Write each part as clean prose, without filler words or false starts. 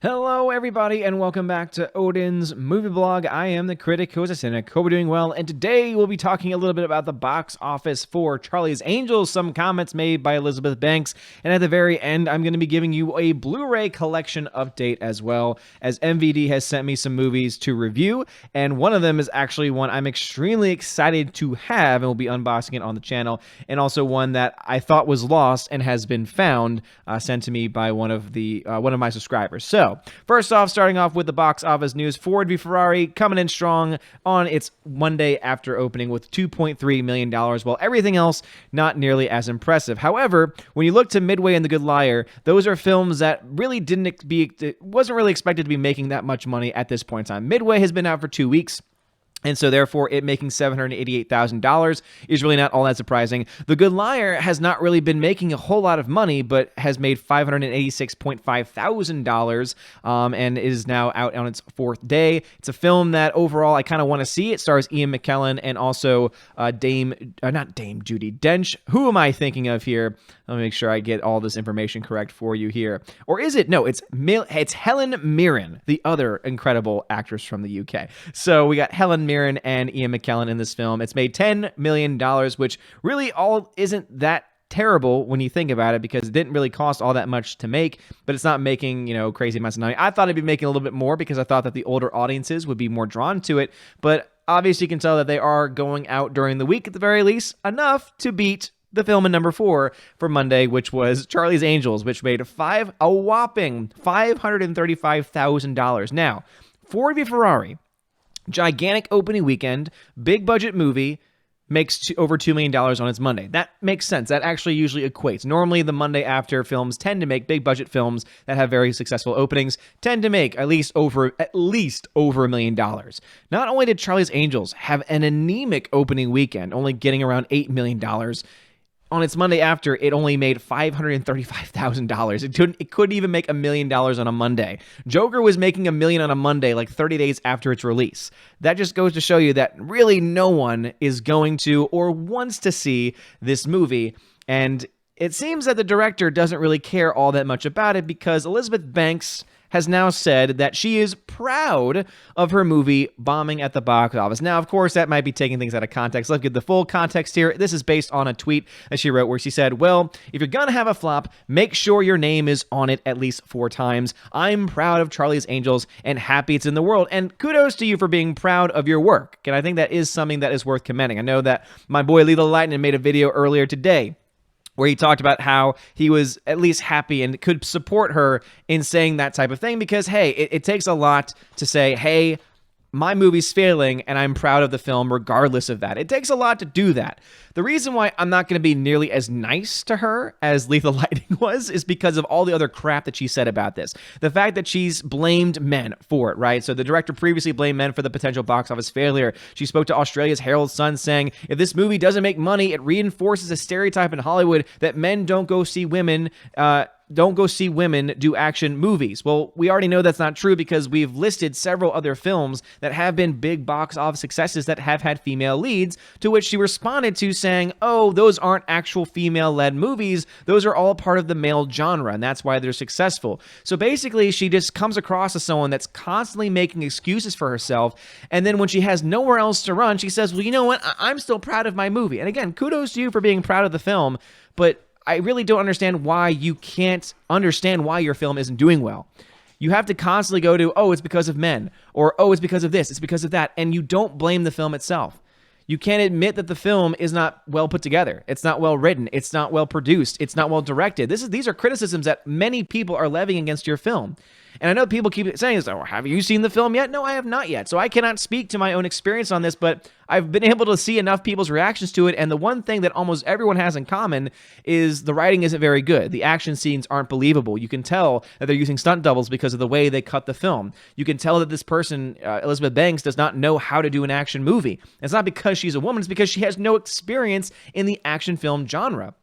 Hello, everybody, and welcome back to Odin's Movie Blog. I am the critic who is a cynic. Hope we're doing well, and today we'll be talking a little bit about the box office for Charlie's Angels, some comments made by Elizabeth Banks, and at the very end, I'm going to be giving you a Blu-ray collection update as well, as MVD has sent me some movies to review, and one of them is actually one I'm extremely excited to have, and we'll be unboxing it on the channel, and also one that I thought was lost and has been found, sent to me by one of my subscribers. So, first off, starting off with the box office news, Ford v Ferrari coming in strong on its Monday after opening with $2.3 million, while everything else not nearly as impressive. However, when you look to Midway and The Good Liar, those are films that really wasn't really expected to be making that much money at this point in time. Midway has been out for 2 weeks. And so, therefore, it making $788,000 is really not all that surprising. The Good Liar has not really been making a whole lot of money, but has made $586.5 thousand, and is now out on its fourth day. It's a film that overall I kind of want to see. It stars Ian McKellen and also not Dame Judi Dench. Who am I thinking of here? Let me make sure I get all this information correct for you here. Or is it? No, it's Helen Mirren, the other incredible actress from the UK. So we got Helen Mirren and Ian McKellen in this film. It's made $10 million, which really all isn't that terrible when you think about it, because it didn't really cost all that much to make, but it's not making, crazy amounts of money. I thought it'd be making a little bit more because I thought that the older audiences would be more drawn to it, but obviously you can tell that they are going out during the week at the very least, enough to beat the film in number 4 for Monday, which was Charlie's Angels, which made a whopping $535,000. Now, Ford v Ferrari, gigantic opening weekend, big budget movie, makes over $2 million on its Monday. That makes sense. That actually usually equates. Normally, the Monday after films tend to make big budget films that have very successful openings, tend to make at least over $1 million. Not only did Charlie's Angels have an anemic opening weekend, only getting around $8 million, on its Monday after, it only made $535,000. It couldn't even make $1 million on a Monday. Joker was making $1 million on a Monday, like 30 days after its release. That just goes to show you that really no one is going to or wants to see this movie. And it seems that the director doesn't really care all that much about it, because Elizabeth Banks has now said that she is proud of her movie bombing at the box office. Now, of course, that might be taking things out of context. Let's get the full context here. This is based on a tweet that she wrote where she said, well, if you're gonna have a flop, make sure your name is on it at least 4 times. I'm proud of Charlie's Angels and happy it's in the world. And kudos to you for being proud of your work. And I think that is something that is worth commending. I know that my boy Lethal Lightning made a video earlier today where he talked about how he was at least happy and could support her in saying that type of thing, because, hey, it takes a lot to say, hey, my movie's failing and I'm proud of the film regardless of that. It takes a lot to do that. The reason why I'm not going to be nearly as nice to her as Lethal Lightning was is because of all the other crap that she said about this. The fact that she's blamed men for it, right? So the director previously blamed men for the potential box office failure. She spoke to Australia's Herald Sun saying, if this movie doesn't make money, it reinforces a stereotype in Hollywood that men don't go see women do action movies. Well, we already know that's not true, because we've listed several other films that have been big box office successes that have had female leads, to which she responded to saying, oh, those aren't actual female-led movies. Those are all part of the male genre, and that's why they're successful. So basically, she just comes across as someone that's constantly making excuses for herself, and then when she has nowhere else to run, she says, well, you know what? I'm still proud of my movie. And again, kudos to you for being proud of the film, but I really don't understand why you can't understand why your film isn't doing well. You have to constantly go to, oh, it's because of men, or, oh, it's because of this, it's because of that, and you don't blame the film itself. You can't admit that the film is not well put together. It's not well written. It's not well produced. It's not well directed. These are criticisms that many people are levying against your film. And I know people keep saying, oh, have you seen the film yet? No, I have not yet. So I cannot speak to my own experience on this, but I've been able to see enough people's reactions to it. And the one thing that almost everyone has in common is the writing isn't very good. The action scenes aren't believable. You can tell that they're using stunt doubles because of the way they cut the film. You can tell that this person, Elizabeth Banks, does not know how to do an action movie. It's not because she's a woman. It's because she has no experience in the action film genre.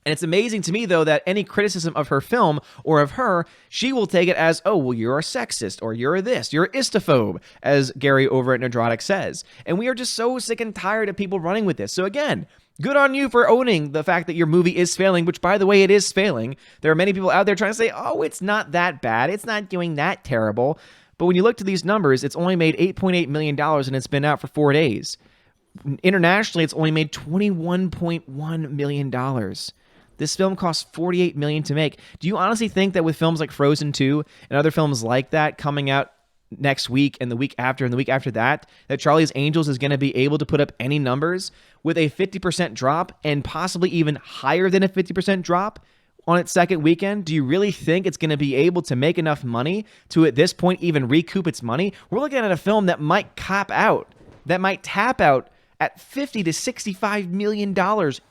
And it's amazing to me, though, that any criticism of her film or of her, she will take it as, oh, well, you're a sexist, or you're this, you're a istophobe, as Gary over at Nerdrotic says. And we are just so sick and tired of people running with this. So again, Good on you for owning the fact that your movie is failing, which, by the way, it is failing. There are many people out there trying to say, oh, it's not that bad. It's not doing that terrible. But when you look to these numbers, it's only made $8.8 million and it's been out for 4 days. Internationally, it's only made $21.1 million. This film cost $48 million to make. Do you honestly think that with films like Frozen 2 and other films like that coming out next week and the week after and the week after that Charlie's Angels is going to be able to put up any numbers with a 50% drop and possibly even higher than a 50% drop on its second weekend? Do you really think it's going to be able to make enough money to, at this point, even recoup its money? We're looking at a film that might tap out at $50 to $65 million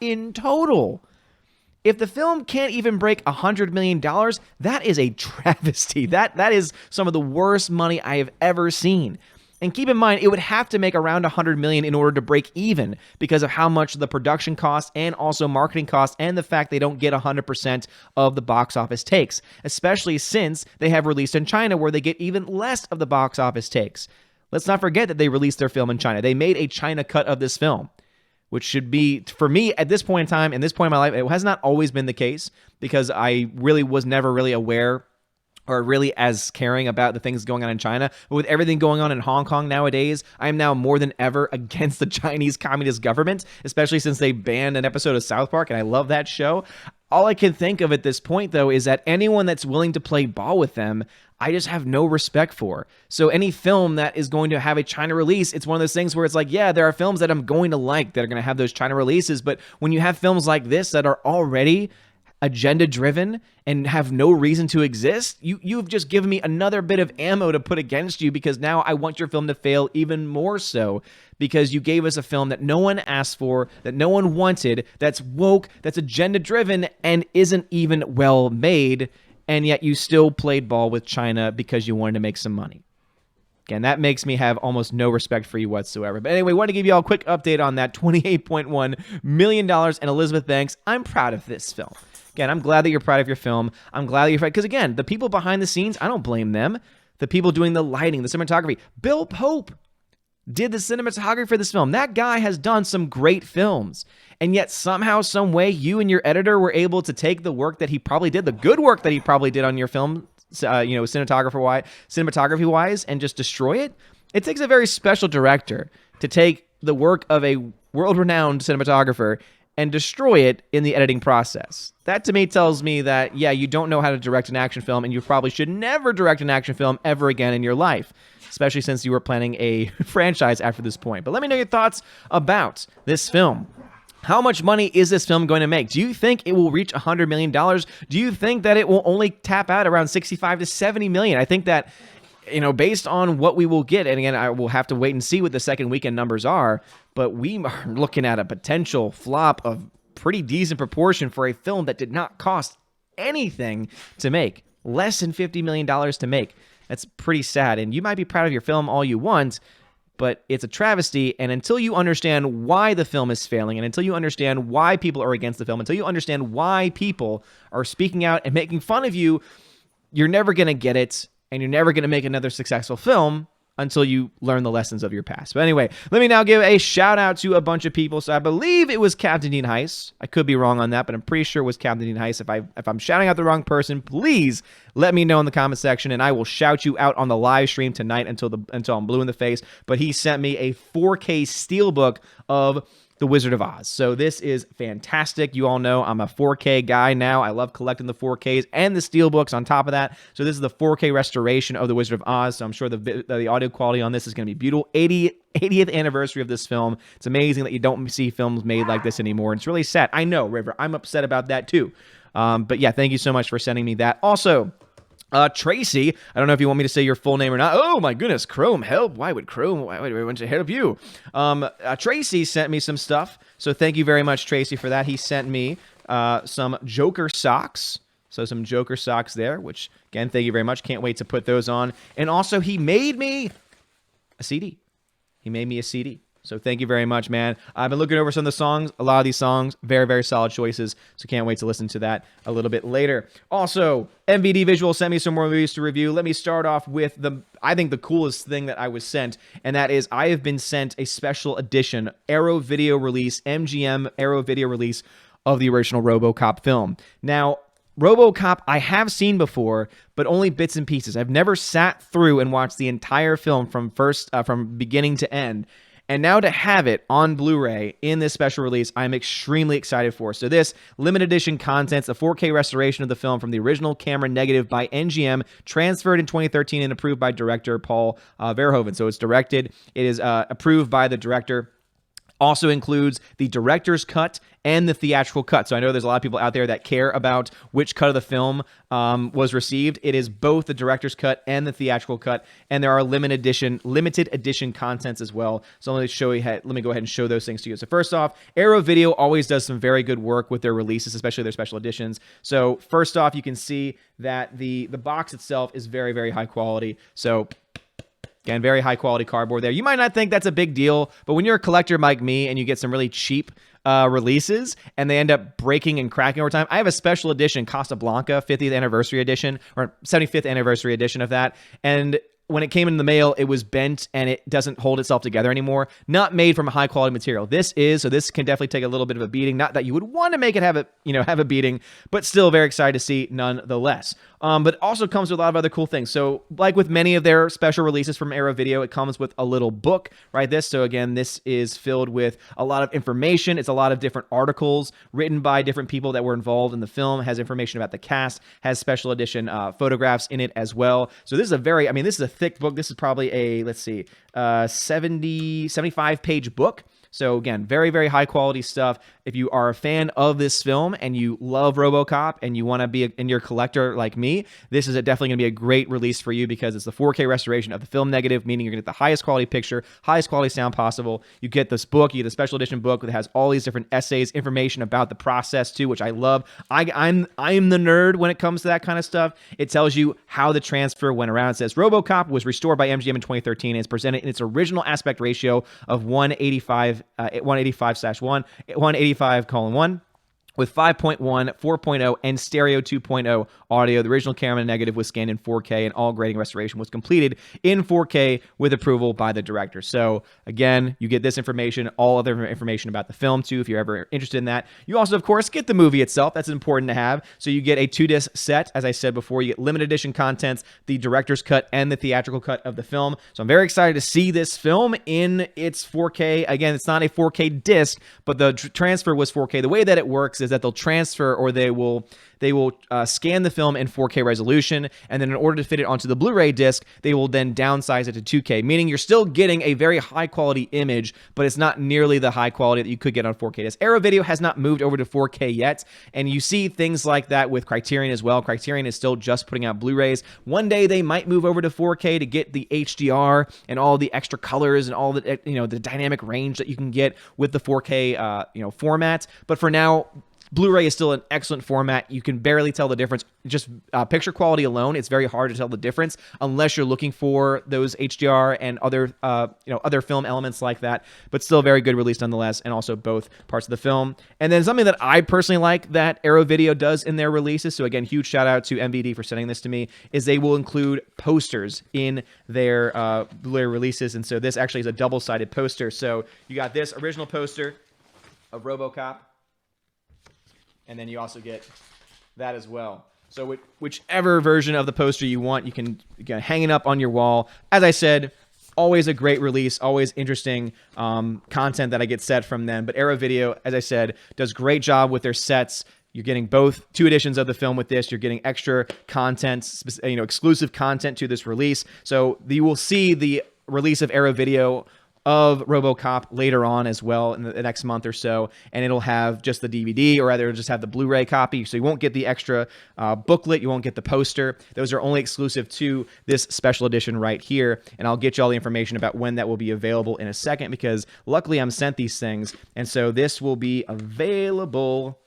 in total. If the film can't even break $100 million, that is a travesty. That is some of the worst money I have ever seen. And keep in mind, it would have to make around $100 million in order to break even because of how much the production costs and also marketing costs and the fact they don't get 100% of the box office takes, especially since they have released in China where they get even less of the box office takes. Let's not forget that they released their film in China. They made a China cut of this film, which should be, for me, at this point in time, in this point in my life, it has not always been the case because I really was never really aware or really as caring about the things going on in China. But with everything going on in Hong Kong nowadays, I am now more than ever against the Chinese Communist government, especially since they banned an episode of South Park, and I love that show. All I can think of at this point, though, is that anyone that's willing to play ball with them, I just have no respect for. So any film that is going to have a China release, it's one of those things where it's like, yeah, there are films that I'm going to like that are going to have those China releases, but when you have films like this that are already agenda-driven and have no reason to exist, you've just given me another bit of ammo to put against you because now I want your film to fail even more so because you gave us a film that no one asked for, that no one wanted, that's woke, that's agenda-driven, and isn't even well made, and yet you still played ball with China because you wanted to make some money. Again, that makes me have almost no respect for you whatsoever. But anyway, I want to give you all a quick update on that $28.1 million. And Elizabeth Banks, I'm proud of this film. Again, I'm glad that you're proud of your film. I'm glad that you're proud. Because again, the people behind the scenes, I don't blame them. The people doing the lighting, the cinematography. Bill Pope did the cinematography for this film. That guy has done some great films. And yet somehow, some way, you and your editor were able to take the work that he probably did, the good work that he probably did on your film, cinematography-wise, and just destroy it. It takes a very special director to take the work of a world-renowned cinematographer and destroy it in the editing process. That to me tells me that, yeah, you don't know how to direct an action film, and you probably should never direct an action film ever again in your life, especially since you were planning a franchise after this point. But let me know your thoughts about this film. How much money is this film going to make? Do you think it will reach $100 million? Do you think that it will only tap out around $65 to $70 million? I think that, based on what we will get, and again, I will have to wait and see what the second weekend numbers are, but we are looking at a potential flop of pretty decent proportion for a film that did not cost anything to make, less than $50 million to make. That's pretty sad, and you might be proud of your film all you want, but it's a travesty, and until you understand why the film is failing, and until you understand why people are against the film, until you understand why people are speaking out and making fun of you, you're never going to get it, and you're never going to make another successful film until you learn the lessons of your past. But anyway, let me now give a shout out to a bunch of people. So I believe it was Captain Dean Heiss. I could be wrong on that, but I'm pretty sure it was Captain Dean Heiss. If I'm shouting out the wrong person, please let me know in the comment section, and I will shout you out on the live stream tonight until I'm blue in the face. But he sent me a 4K steelbook of The Wizard of Oz. So this is fantastic. You all know I'm a 4K guy now. I love collecting the 4Ks and the steelbooks on top of that. So this is the 4K restoration of The Wizard of Oz. So I'm sure the audio quality on this is going to be beautiful. 80th anniversary of this film. It's amazing that you don't see films made like this anymore. It's really sad. I know, River. I'm upset about that too. But yeah, thank you so much for sending me that. Also, Tracy, I don't know if you want me to say your full name or not. Oh my goodness, Chrome, help. Why would I want to help you? Tracy sent me some stuff. So thank you very much, Tracy, for that. He sent me some Joker socks. So some Joker socks there, which again, thank you very much. Can't wait to put those on. And also he made me a CD. He made me a CD. So thank you very much, man. I've been looking over some of the songs. A lot of these songs, very, very solid choices. So can't wait to listen to that a little bit later. Also, MVD Visual sent me some more movies to review. Let me start off with I think the coolest thing that I was sent, and that is I have been sent a special edition Arrow video release, MGM Arrow video release of the original Robocop film. Now, Robocop I have seen before, but only bits and pieces. I've never sat through and watched the entire film from beginning to end. And now to have it on Blu-ray in this special release, I'm extremely excited for. So this limited edition contents, a 4K restoration of the film from the original camera negative by MGM, transferred in 2013 and approved by director Paul Verhoeven. So it's directed. It is approved by the director. Also includes the director's cut and the theatrical cut. So I know there's a lot of people out there that care about which cut of the film was received. It is both the director's cut and the theatrical cut, and there are limited edition contents as well. So let me go ahead and show those things to you. So first off, Arrow Video always does some very good work with their releases, especially their special editions. So first off, you can see that the box itself is very, very high quality. So again, very high quality cardboard there. You might not think that's a big deal, but when you're a collector like me and you get some really cheap releases and they end up breaking and cracking over time. I have a special edition, Casablanca 50th anniversary edition, or 75th anniversary edition of that. And when it came in the mail, it was bent and it doesn't hold itself together anymore. Not made from a high quality material. This can definitely take a little bit of a beating. Not that you would want to make it have a beating, but still very excited to see nonetheless. But also comes with a lot of other cool things. So like with many of their special releases from Arrow Video, it comes with a little book, right? So again, this is filled with a lot of information. It's a lot of different articles written by different people that were involved in the film, has information about the cast, has special edition photographs in it as well. So this is this is a thick book. This is probably a, 75 page book. So again, very, very high quality stuff. If you are a fan of this film and you love Robocop and you want to be and you're a collector like me, this is definitely going to be a great release for you because it's the 4K restoration of the film negative, meaning you're going to get the highest quality picture, highest quality sound possible. You get this book, you get the special edition book that has all these different essays, information about the process too, which I love. I'm the nerd when it comes to that kind of stuff. It tells you how the transfer went around. It says Robocop was restored by MGM in 2013 and is presented in its original aspect ratio of 185:1 with 5.1, 4.0, and stereo 2.0 audio. The original camera negative was scanned in 4K, and all grading restoration was completed in 4K with approval by the director. So again, you get this information, all other information about the film too, if you're ever interested in that. You also, of course, get the movie itself. That's important to have. So you get a 2-disc set. As I said before, you get limited edition contents, the director's cut, and the theatrical cut of the film. So I'm very excited to see this film in its 4K. Again, it's not a 4K disc, but the transfer was 4K. The way that it works is that they'll transfer, or they will scan the film in 4K resolution, and then in order to fit it onto the Blu-ray disc, they will then downsize it to 2K, meaning you're still getting a very high quality image, but it's not nearly the high quality that you could get on 4K disc. Arrow Video has not moved over to 4K yet, and you see things like that with Criterion as well. Criterion is still just putting out Blu-rays. One day they might move over to 4K to get the HDR and all the extra colors and all the the dynamic range that you can get with the 4K format. But for now, Blu-ray is still an excellent format. You can barely tell the difference. Just picture quality alone, it's very hard to tell the difference unless you're looking for those HDR and other film elements like that. But still a very good release nonetheless, and also both parts of the film. And then something that I personally like that Arrow Video does in their releases, so again, huge shout out to MVD for sending this to me, is they will include posters in their Blu-ray releases. And so this actually is a double-sided poster. So you got this original poster of Robocop, and then you also get that as well. So whichever version of the poster you want, you can hang it up on your wall. As I said, always a great release, always interesting content that I get set from them. But Arrow Video, as I said, does a great job with their sets. You're getting both 2 editions of the film with this. You're getting extra content, exclusive content to this release. So you will see the release of Arrow Video of Robocop later on as well in the next month or so, and it'll have just the DVD, or rather it'll just have the Blu-ray copy, so you won't get the extra booklet, you won't get the poster. Those are only exclusive to this special edition right here, and I'll get you all the information about when that will be available in a second, because luckily I'm sent these things, and so this will be available.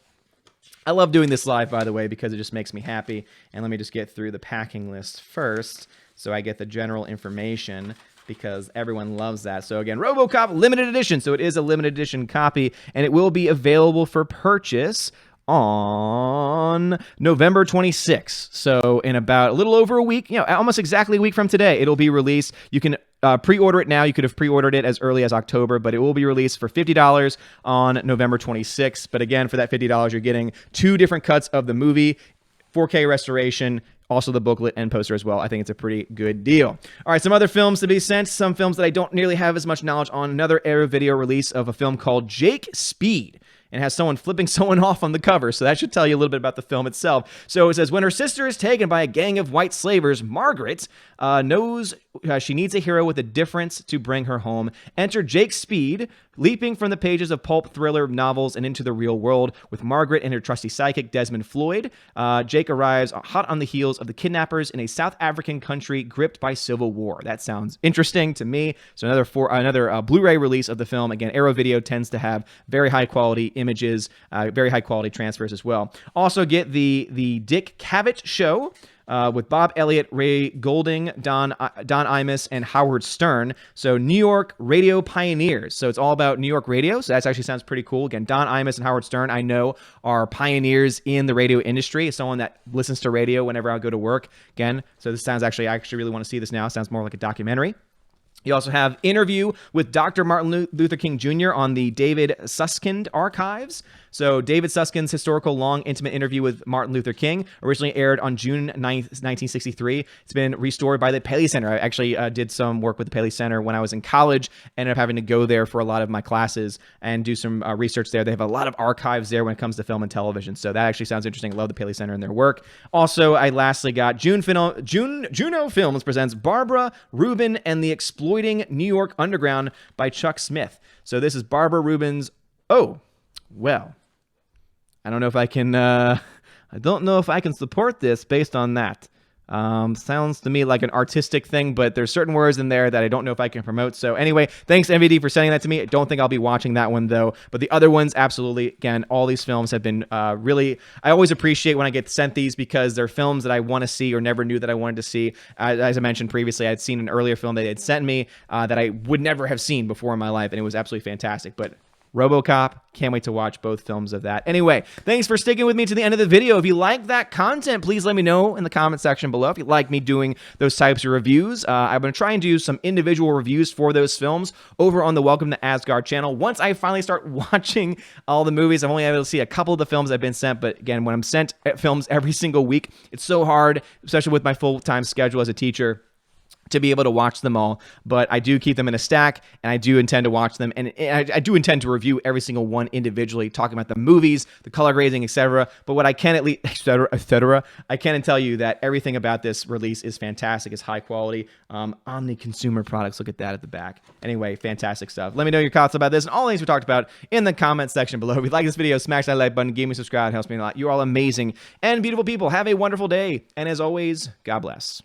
I love doing this live, by the way, because it just makes me happy. And let me just get through the packing list first, so I get the general information. because everyone loves that. So again, Robocop limited edition. So it is a limited edition copy, and it will be available for purchase on November 26th. So in about a little over a week, almost exactly a week from today, it'll be released. You can pre-order it now. You could have pre-ordered it as early as October, but it will be released for $50 on November 26th. But again, for that $50, you're getting 2 different cuts of the movie, 4K restoration, also the booklet and poster as well. I think it's a pretty good deal. All right, some other films to be sent. Some films that I don't nearly have as much knowledge on. Another Arrow Video release of a film called Jake Speed, and has someone flipping someone off on the cover. So that should tell you a little bit about the film itself. So it says, when her sister is taken by a gang of white slavers, Margaret knows she needs a hero with a difference to bring her home. Enter Jake Speed, leaping from the pages of pulp thriller novels and into the real world with Margaret and her trusty sidekick, Desmond Floyd. Jake arrives hot on the heels of the kidnappers in a South African country gripped by civil war. That sounds interesting to me. So another Blu-ray release of the film. Again, Arrow Video tends to have very high quality images, very high quality transfers as well. Also get the Dick Cavett Show, with Bob Elliott, Ray Golding, Don Imus, and Howard Stern. So New York radio pioneers. So it's all about New York radio. So that actually sounds pretty cool. Again, Don Imus and Howard Stern, I know, are pioneers in the radio industry. As someone that listens to radio whenever I go to work. Again, so this sounds I actually really want to see this now. It sounds more like a documentary. You also have interview with Dr. Martin Luther King Jr. on the David Susskind archives. So David Suskind's historical, long, intimate interview with Martin Luther King originally aired on June 9th, 1963. It's been restored by the Paley Center. I actually did some work with the Paley Center when I was in college. Ended up having to go there for a lot of my classes and do some research there. They have a lot of archives there when it comes to film and television. So that actually sounds interesting. Love the Paley Center and their work. Also, I lastly got Juno Films presents Barbara Rubin and the Exploiting New York Underground by Chuck Smith. So this is Barbara Rubin's... Oh, well, I don't know if I can. I don't know if I can support this based on that. Sounds to me like an artistic thing, but there's certain words in there that I don't know if I can promote. So anyway, thanks MVD for sending that to me. I don't think I'll be watching that one though, but the other ones, absolutely. Again, all these films have been really, I always appreciate when I get sent these because they're films that I want to see or never knew that I wanted to see. As I mentioned previously, I'd seen an earlier film that they had sent me that I would never have seen before in my life, and it was absolutely fantastic. But Robocop, can't wait to watch both films of that. Anyway, thanks for sticking with me to the end of the video. If you like that content, please let me know in the comment section below. If you like me doing those types of reviews, I'm going to try and do some individual reviews for those films over on the Welcome to Asgard channel. Once I finally start watching all the movies, I'm only able to see a couple of the films I've been sent, but again, when I'm sent films every single week, it's so hard, especially with my full-time schedule as a teacher, to be able to watch them all. But I do keep them in a stack, and I do intend to watch them, and I do intend to review every single one individually, talking about the movies, the color grading, etc. But what I can at least, etc. I can tell you that everything about this release is fantastic. It's high quality. Omni consumer products. Look at that at the back. Anyway, fantastic stuff. Let me know your thoughts about this and all the things we talked about in the comment section below. If you like this video, smash that like button, give me a subscribe. It helps me a lot. You're all amazing and beautiful people. Have a wonderful day, and as always, God bless.